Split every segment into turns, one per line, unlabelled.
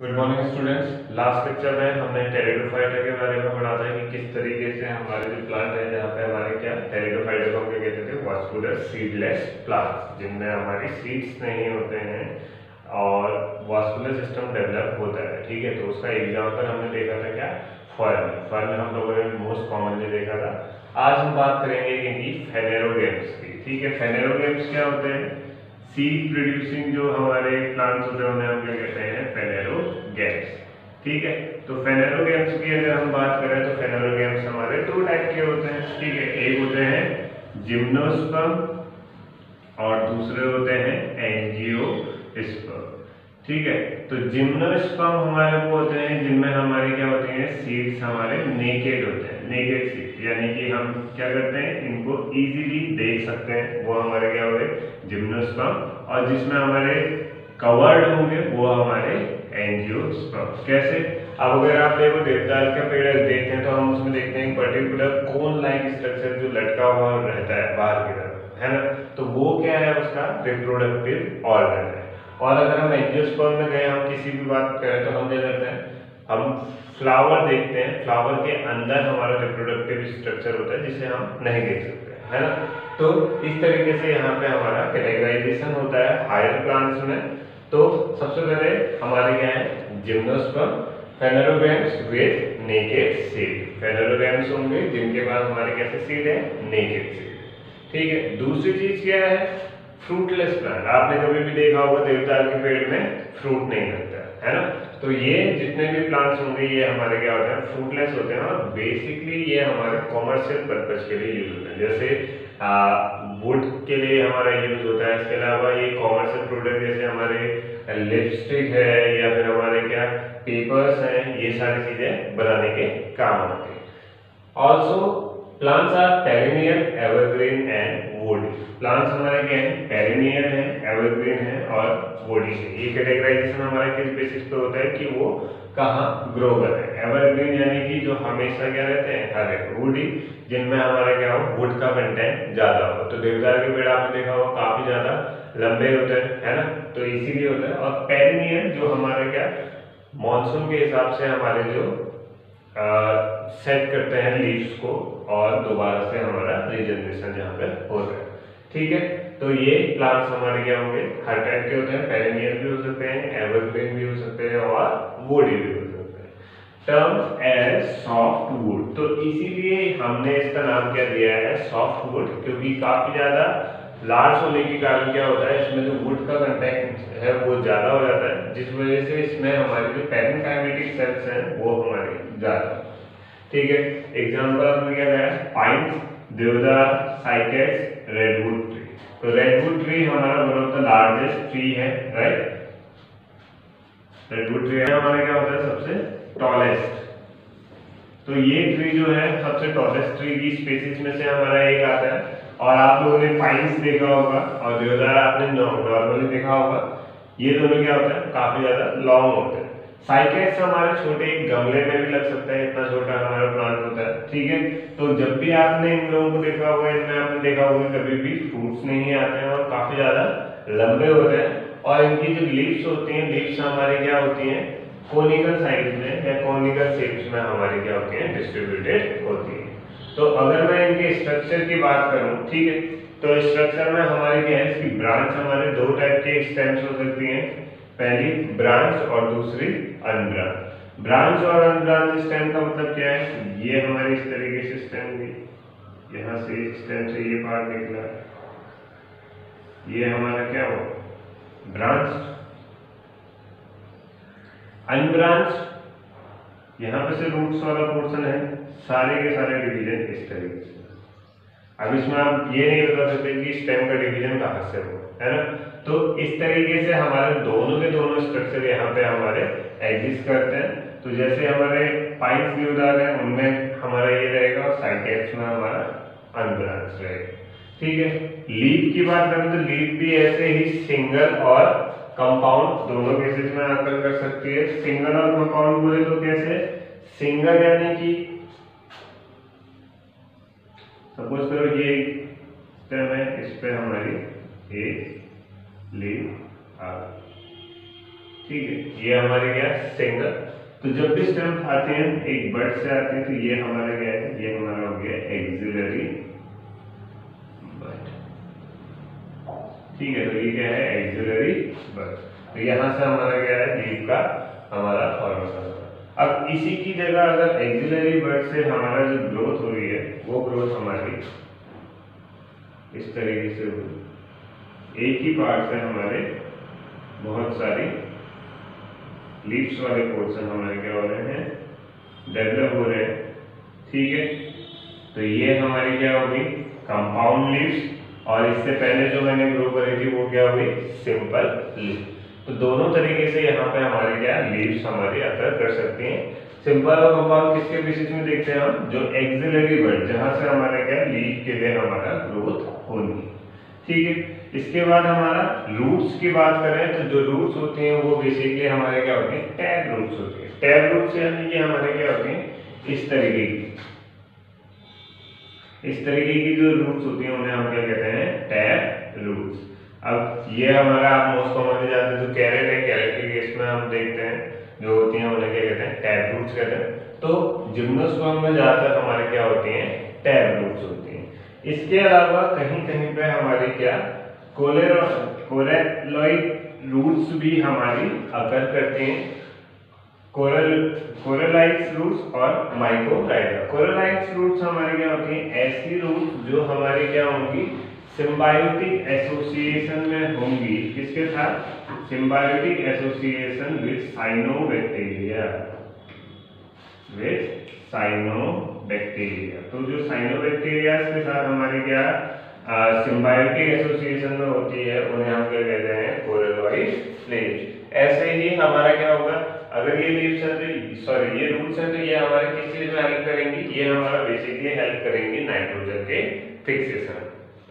Good morning students. Last lecture में हमने pteridophyta के बारे में पढ़ा था कि किस तरीके से हमारे जो प्लांट है जहाँ पे हमारे क्या टेरिडोफाइटा को क्या कहते थे, वास्कुलर सीडलेस प्लांट, जिनमें हमारी सीड्स नहीं होते हैं और वास्कुलर सिस्टम डेवलप होता है। ठीक है, तो उसका एग्जाम्पल हमने देखा था क्या, फर्न। फर्न हम लोगों ने मोस्ट कॉमनली देखा था। आज हम बात करेंगे इनकी फेनेरोगेम्स की। ठीक है, फेनेरोगेम्स क्या होते हैं? सीड प्रोड्यूसिंग जो हमारे प्लांट्स होते हैं उन्हें हम क्या कहते हैं, फेनेरोगेम्स। ठीक है, तो फेनेरोगेम्स की अगर हम बात करें तो फेनेरोगेम्स हमारे दो टाइप के होते हैं। ठीक है, एक होते हैं जिम्नोस्पर्म और दूसरे होते हैं एंजियोस्पर्म। ठीक है, तो जिम्नोस्पर्म हमारे वो होते हैं जिनमें हमारी क्या होती है, सीड्स हमारे नेकेड होते हैं, नेकेड सीड्स, यानी कि हम क्या करते हैं, इनको इजीली देख सकते हैं, वो हमारे क्या हो गए जिम्नोस्पर्म। और जिसमें हमारे कवर्ड होंगे वो हमारे एंजियोस्पर्म। कैसे? अब अगर आप देखो देवदार का पेड़ देखते हैं तो हम उसमें देखते हैं पर्टिकुलर कोन लाइक स्ट्रक्चर जो लटका हुआ रहता है बाहर की तरफ, है ना, तो वो क्या है, उसका रिप्रोडक्टिव ऑर्गन है। और अगर हम एंजियोस्पर्म में गए, हम किसी भी बात करें तो हम क्या करते हैं, हम फ्लावर देखते हैं, फ्लावर के अंदर हमारा रिप्रोडक्टिव स्ट्रक्चर होता है जिसे हम नहीं देख सकते, है ना। तो इस तरीके से यहाँ पे हमारा कैटेगराइजेशन होता है हायर प्लांट्स में। तो सबसे पहले हमारे क्या है, जिम्नोस्पर्म, फेनेरोगेम्स विद नेकेड सीड। फेनेरोगेम्स होंगे जिनके पास हमारे कैसे सीड है, नेकेड सीड। ठीक है, दूसरी चीज क्या है, फ्रूटलेस प्लांट। आपने कभी भी देखा होगा देवदार के पेड़ में फ्रूट नहीं लगता है ना। तो ये जितने भी प्लांट्स होंगे ये हमारे क्या होते हैं, फ्रूटलेस होते हैं। और बेसिकली ये हमारे कॉमर्शियल पर्पज के लिए यूज होते हैं, जैसे वुड के लिए हमारा यूज होता है। इसके अलावा ये कॉमर्शियल प्रोडक्ट जैसे हमारे लिपस्टिक है या फिर हमारे क्या पेपर्स हैं, ये सारी चीजें बनाने के काम आते हैं। Also plants are perennial, evergreen and wood. Plants हमारे क्या है, पेरिनियल है, एवरग्रीन है और वुडी है। ये कैटेगराइजेशन हमारा किस बेसिस पे होता है कि वो कहाँ ग्रो कर रहे हैं। एवरग्रीन यानी कि जो हमेशा क्या रहते हैं, हरे। वुडी जिनमें हमारा क्या हो, वुड का कंटेंट ज्यादा हो। तो देवदार के पेड़ आपने देखा होगा काफी ज्यादा लंबे होते हैं, है ना, तो इसीलिए होता है। और पेरिनियल जो हमारे क्या मॉनसून के हिसाब से हमारे जो सेट करते हैं लीव्स को और दोबारा से हमारा रीजनरेशन यहाँ पे होता है। ठीक है, तो ये प्लांट्स हमारे क्या होंगे, हर टाइप के होते हैं, पेरिनियल भी हो सकते हैं, एवरग्रीन भी हो सकते हैं और वुडी भी हो सकते हैं। टर्म एज सॉफ्ट वुड, तो इसीलिए हमने इसका नाम क्या दिया है, सॉफ्ट वुड, क्योंकि काफी ज्यादा लार्ज होने के कारण क्या होता है, इसमें जो वुड का कंटेंट है वो ज्यादा हो जाता है, जिस वजह से इसमें हमारे जो पेरेन्काइमेटिक सेल्स हैं वो हमारे ज्यादा। ठीक है, एग्जांपल हमने क्या दिया, पाइन, देवदार, साइकेड्स, रेडवुड ट्री। तो रेडवुड ट्री हमारा one of the largest tree है, राइट। रेडवुड ट्री हमारा क्या होता है, सबसे टॉलेस्ट। तो ये ट्री जो है सबसे टॉलेस्ट ट्री की स्पीशीज में से हमारा एक आता है। और आप लोगों ने पाइन्स देखा होगा और देवदार आपने नॉर्मली देखा होगा, ये दोनों क्या होता है, काफी ज्यादा लॉन्ग होते हैं। साइकेड्स हमारे छोटे एक गमले में भी लग सकता है, इतना छोटा हमारा प्लांट होता है। ठीक है, तो जब भी आपने इन लोगों को देखा होगा, इनमें आपने देखा होगा कभी भी फ्रूट्स नहीं आते हैं और काफी ज्यादा लंबे होते हैं। और इनकी जो लीव्स होती हैं, लीव्स हमारी क्या होती हैं, कोनिकल साइज में या कोनिकल शेप्स में हमारी क्या होती है, डिस्ट्रीब्यूटेड होती है। तो अगर मैं इनके स्ट्रक्चर की बात करूं, ठीक है, तो स्ट्रक्चर में हमारी क्या है, इसकी ब्रांच हमारे दो टाइप के स्टेम्स हो सकती हैं, पहली ब्रांच और दूसरी अनब्रांच। ब्रांच और अनब्रांच स्टेम का मतलब क्या है, ये हमारी इस तरीके से स्टेम हुई, यहाँ से स्टेम से ये पार्ट निकला, ये हमारा क्या हो, ब्रांच। अनब्रांच यहाँ पे से रूट्स वाला पोर्शन है, सारे के सारे डिवीजन इस तरीके से। अब इसमें आप ये नहीं बता सकते कि स्टेम का डिवीजन कहाँ से हो, है ना। तो इस तरीके से हमारे दोनों के दोनों स्ट्रक्चर यहाँ पे हमारे एग्जिस्ट करते हैं। तो जैसे हमारे पाइन्स देवदार है उनमें हमारा ये रहेगा और साइकेड्स में हमारा अनब्रांच रहेगा। ठीक है, लीफ की बात करें तो लीफ भी ऐसे ही सिंगल और कंपाउंड दोनों केसेस में आकर कर सकती है। सिंगल और कंपाउंड बोले तो कैसे, सिंगल यानी कि सपोज करो ये स्टेम है, इस पे हमारी एक लीफ आ गई। ठीक है, ये हमारे क्या है सिंगल। तो जब भी स्टेम आते हैं एक बर्ड से आते हैं तो ये हमारा क्या है, ये हमारा हो गया एक्सिलरी बर्ड। ठीक है, तो ये क्या है एक्सिलरी बर्ड। तो यहाँ से हमारा क्या है लीव का हमारा फॉर्मेशन होगा। अब इसी की जगह अगर एक्सिलरी बर्ड से हमारा जो ग्रोथ हो रही है वो ग्रोथ हमारी इस तरीके से होगी, एक ही पार्ट से हमारे बहुत सारी लीव्स वाले पोर्शन हमारे क्या हो रहे हैं, डेवलप हो रहे हैं। ठीक है, तो ये हमारी क्या होगी कंपाउंड लीव्स, और इससे पहले जो मैंने ग्रो करी थी वो क्या हुई सिंपल लीव। तो दोनों तरीके से यहाँ पे हमारी क्या लीव्स हमारी अकर कर सकती हैं। सिंपल और कंपाउंड किसके बेसिस में देखते हैं हम, जो एक्सिलरी बर्ड जहां से हमारे क्या लीव के लिए हमारा ग्रोथ होनी। ठीक है, इसके बाद हमारा रूट्स की बात करें तो जो रूट्स होती हैं वो बेसिकली हमारे क्या होते हैं टैब रूट्स होते हैं। टैब रूट्स यानी कि हमारे क्या होते हैं इस तरीके की जो रूट्स होती हैं उन्हें हम क्या कहते हैं टैब रूट्स। अब ये हमारा आप मोस्ट कॉमनली जानते हैं जो कैरेट है, कैरेट के केस में हम देखते हैं जो होती हैं उन्हें क्या कहते हैं टैब रूट्स कहते हैं। तो जिम्नोस्पर्म में ज्यादातर हमारे क्या होती हैं टैब रूट्स होती हैं। इसके अलावा कहीं कहीं पे हमारी क्या कोरेलॉइड रूट्स भी हमारी अकर करती हैं, कोरेलाइट्स रूट्स और माइक्रोराइजा। कोरेलाइट्स रूट्स हमारी क्या होती हैं ऐसी रूट्स जो हमारी क्या होंगी सिम्बायोटिक एसोसिएशन में होंगी, किसके साथ, सिम्बायोटिक एसोसिएशन विद साइनोबैक्टीरिया, तो जो साइनोबैक्टीरिया के साथ हमारी क्या सिम्बायोटिक एसोसिएशन में होती है उन्हें हम क्या कहते हैं कोरेलॉइड लीव्स। ऐसे ही हमारा क्या होगा, अगर ये लीव्स है तो सॉरी ये रूट्स हैं तो ये हमारे किस चीज में हेल्प करेंगी, ये हमारा बेसिकली हेल्प करेंगी नाइट्रोजन के फिक्सेशन।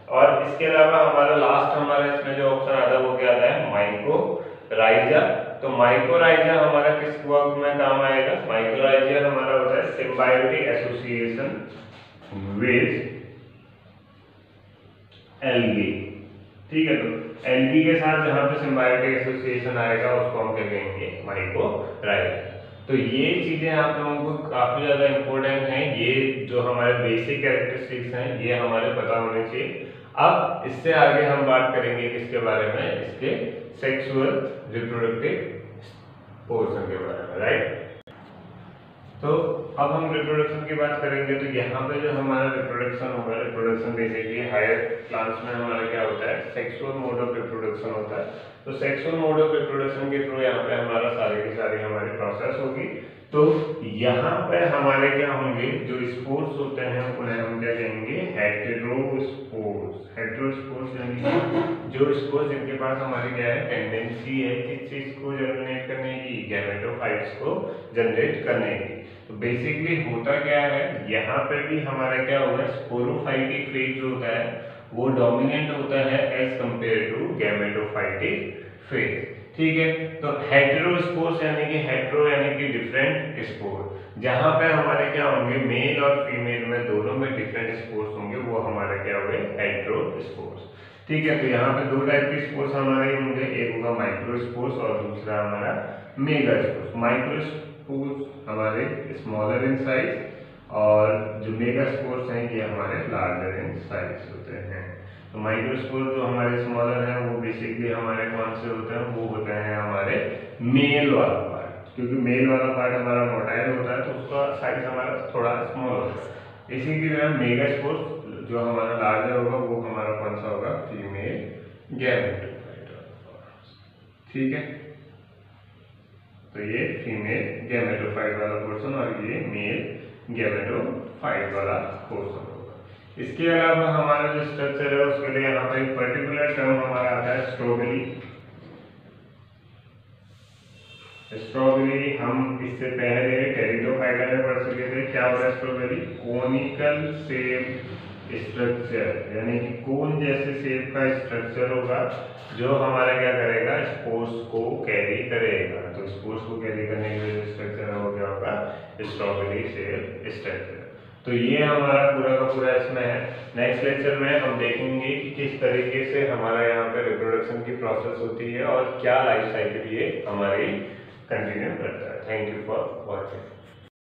और इसके अलावा हमारा लास्ट हमारा इसमें जो ऑप्शन आता है वो क्या आता है माइक्रोराइजा। तो माइक्रोराइजा हमारा किस वर्क में काम आएगा, माइक्रोराइजा हमारा होता है सिम्बायोटिक एसोसिएशन विद एल्गी। ठीक है, तो एल्गी के साथ जहां पे सिम्बायोटिक एसोसिएशन आएगा उसको हम क्या कहेंगे माइक्रोराइजा। तो ये चीजें आप लोगों को काफी ज्यादा इंपॉर्टेंट हैं, ये जो हमारे बेसिक कैरेक्टरिस्टिक्स हैं ये हमारे पता होने चाहिए। अब इससे आगे हम बात करेंगे किसके बारे में, इसके सेक्सुअल रिप्रोडक्टिव पोर्शन के बारे में, राइट। तो अब हम रिप्रोडक्शन की बात करेंगे तो यहाँ पे जो हमारा रिप्रोडक्शन होगा, रिप्रोडक्शन बेसिकली हायर प्लांट्स में हमारा क्या होता है सेक्सुअल मोड ऑफ रिप्रोडक्शन होता है। तो सेक्सुअल मोड ऑफ रिप्रोडक्शन के थ्रू यहाँ पे हमारा सारी की सारी हमारी प्रोसेस होगी। तो यहाँ पे हमारे क्या होंगे जो स्पोर्स होते हैं उन्हें हम क्या कहेंगे हेटेरोस्पोर्स। हेटेरोस्पोर्स यानी जो स्पोर्स जिनके पास हमारी क्या है टेंडेंसी है किस चीज को जनरेट करने की, गैमेटोफाइट्स को जनरेट करने की। तो बेसिकली होता क्या है यहाँ पे भी हमारा क्या होगा स्पोरोफाइटिक फेज जो होता है वो डोमिनेंट होता है as compare to gametophytic phase. ठीक है, तो हेटेरोस्पोर्स यानी कि डिफरेंट स्पोर, जहां पे हमारे क्या होंगे मेल और फीमेल में दोनों में डिफरेंट स्पोर्स होंगे वो हमारे क्या होंगे हेटेरोस्पोर्स। ठीक है, तो यहाँ पे दो टाइप के स्पोर्स हमारे होंगे, एक होगा माइक्रोस्पोर्स और दूसरा हमारा मेगास्पोर्स। माइक्रोस्पोर्स हमारे स्मॉलर इन साइज और जो मेगास्पोर्स हैं ये हमारे लार्जर इन साइज होते हैं। तो माइक्रोस्पोर जो हमारे स्मॉलर हैं वो बेसिकली हमारे कौन से होते हैं, वो होते हैं हमारे मेल वाला पार्ट, क्योंकि मेल वाला पार्ट हमारा मोटाइल होता है तो उसका साइज हमारा थोड़ा स्मॉल होता है। इसी की तरह मेगास्पोर जो हमारा लार्जर होगा वो हमारा कौन सा होगा फीमेल गैमेटोफाइट। ठीक है, तो ये फीमेल गैमेटोफाइट वाला पोर्शन और ये मेल गैमेटोफाइट वाला पोर्शन। इसके अलावा हमारा जो स्ट्रक्चर है उसके लिए यहाँ पर एक पर्टिकुलर टर्म हमारा आता है स्ट्रोबिली। स्ट्रोबिली हम इससे पहले टेरिडोफाइटा में पढ़ चुके थे। क्या होता है स्ट्रोबिली, कोनिकल शेप स्ट्रक्चर, यानी कि कोन जैसे शेप का स्ट्रक्चर होगा जो हमारा क्या करेगा स्पोर्स को कैरी करेगा। तो स्पोर्स को कैरी करने के लिए जो स्ट्रक्चर है वो क्या होगा स्ट्रोबिली शेप स्ट्रक्चर। तो ये हमारा पूरा का पूरा इसमें है। नेक्स्ट लेक्चर में हम देखेंगे कि किस तरीके से हमारा यहाँ पे रिप्रोडक्शन की प्रोसेस होती है और क्या लाइफ साइकिल ये हमारी कंटिन्यू करता है। Thank you for watching.